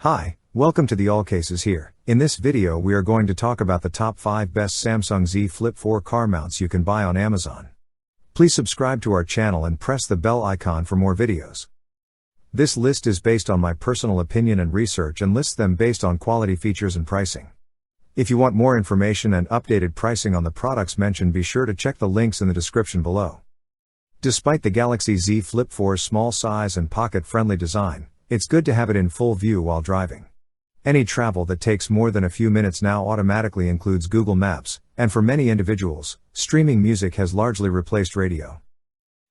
Hi, welcome to the AllCasesHere. In this video we are going to talk about the top 5 best Samsung Z Flip 4 car mounts you can buy on Amazon. Please subscribe to our channel and press the bell icon for more videos. This list is based on my personal opinion and research and lists them based on quality, features and pricing. If you want more information and updated pricing on the products mentioned, be sure to check the links in the description below. Despite the Galaxy Z Flip 4's small size and pocket-friendly design, it's good to have it in full view while driving. Any travel that takes more than a few minutes now automatically includes Google Maps, and for many individuals, streaming music has largely replaced radio.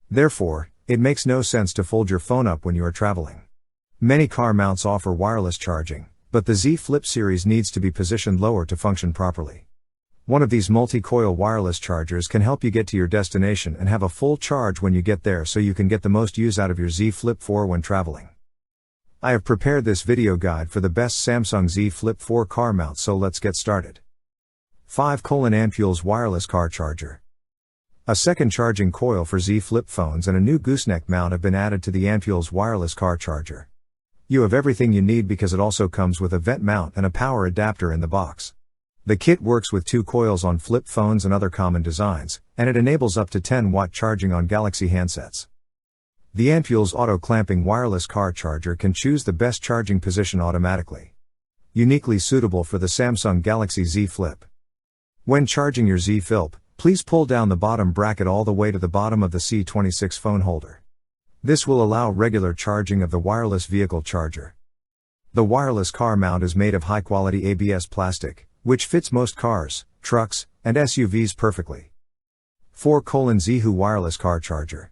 Therefore, it makes no sense to fold your phone up when you are traveling. Many car mounts offer wireless charging, but the Z Flip series needs to be positioned lower to function properly. One of these multi-coil wireless chargers can help you get to your destination and have a full charge when you get there, so you can get the most use out of your Z Flip 4 when traveling. I have prepared this video guide for the best Samsung Z Flip 4 car mounts, so let's get started. 5. Anker's Wireless Car Charger. A second charging coil for Z Flip phones and a new gooseneck mount have been added to the Anker's Wireless Car Charger. You have everything you need because it also comes with a vent mount and a power adapter in the box. The kit works with 2 coils on flip phones and other common designs, and it enables up to 10-watt charging on Galaxy handsets. The Anker's auto-clamping wireless car charger can choose the best charging position automatically. Uniquely suitable for the Samsung Galaxy Z Flip. When charging your Z Flip, please pull down the bottom bracket all the way to the bottom of the C26 phone holder. This will allow regular charging of the wireless vehicle charger. The wireless car mount is made of high-quality ABS plastic, which fits most cars, trucks, and SUVs perfectly. 4. Zho Wireless Car Charger.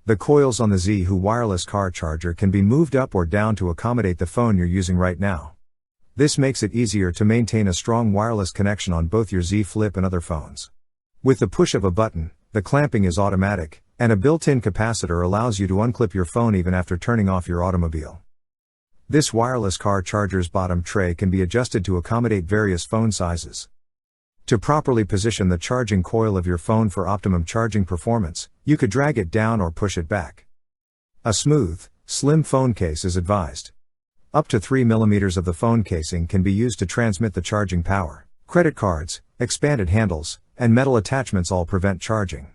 The coils on the Zho Wireless Car Charger can be moved up or down to accommodate the phone you're using right now. This makes it easier to maintain a strong wireless connection on both your Z Flip and other phones. With the push of a button, the clamping is automatic, and a built-in capacitor allows you to unclip your phone even after turning off your automobile. This wireless car charger's bottom tray can be adjusted to accommodate various phone sizes. To properly position the charging coil of your phone for optimum charging performance, you could drag it down or push it back. A smooth, slim phone case is advised. Up to 3 mm of the phone casing can be used to transmit the charging power. Credit cards, expanded handles, and metal attachments all prevent charging.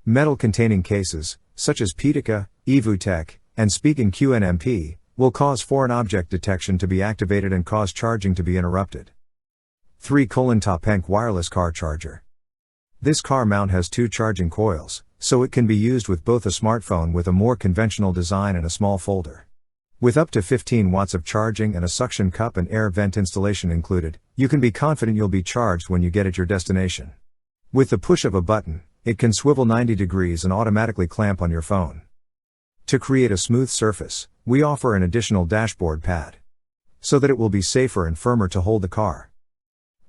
Metal-containing cases, such as Pitica, EvuTech, and Speaking QNMP, will cause foreign object detection to be activated and cause charging to be interrupted. 3. TopEnd Wireless Car Charger. This car mount has 2 charging coils, so it can be used with both a smartphone with a more conventional design and a small folder. With up to 15 watts of charging and a suction cup and air vent installation included, you can be confident you'll be charged when you get at your destination. With the push of a button, it can swivel 90 degrees and automatically clamp on your phone. To create a smooth surface, we offer an additional dashboard pad, so that it will be safer and firmer to hold the car.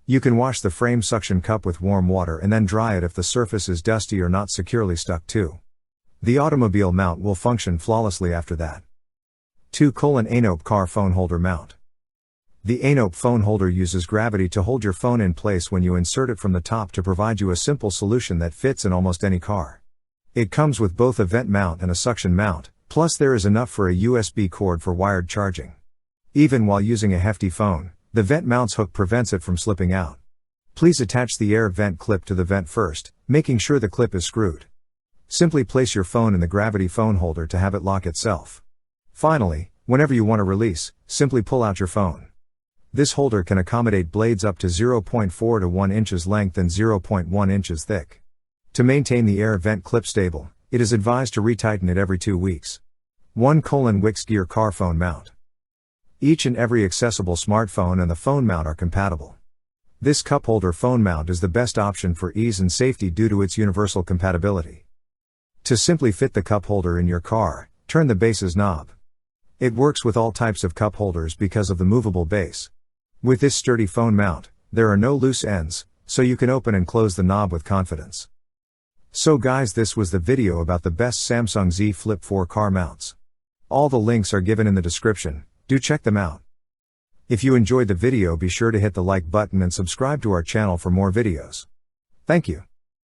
You can wash the frame suction cup with warm water and then dry it if the surface is dusty or not securely stuck to. The automobile mount will function flawlessly after that. 2. Anker Car Phone Holder Mount. The Anker phone holder uses gravity to hold your phone in place when you insert it from the top to provide you a simple solution that fits in almost any car. It comes with both a vent mount and a suction mount, plus there is enough for a USB cord for wired charging. Even while using a hefty phone, the vent mount's hook prevents it from slipping out. Please attach the air vent clip to the vent first, making sure the clip is screwed. Simply place your phone in the gravity phone holder to have it lock itself. Finally, whenever you want to release, simply pull out your phone. This holder can accommodate blades up to 0.4 to 1 inches length and 0.1 inches thick. To maintain the air vent clip stable, it is advised to retighten it every 2 weeks. 1. Wix Gear Car Phone Mount. Each and every accessible smartphone and the phone mount are compatible. This cup holder phone mount is the best option for ease and safety due to its universal compatibility. To simply fit the cup holder in your car, turn the base's knob. It works with all types of cup holders because of the movable base. With this sturdy phone mount, there are no loose ends, so you can open and close the knob with confidence. So guys, this was the video about the best Samsung Z Flip 4 car mounts. All the links are given in the description. Do check them out. If you enjoyed the video, be sure to hit the like button and subscribe to our channel for more videos. Thank you.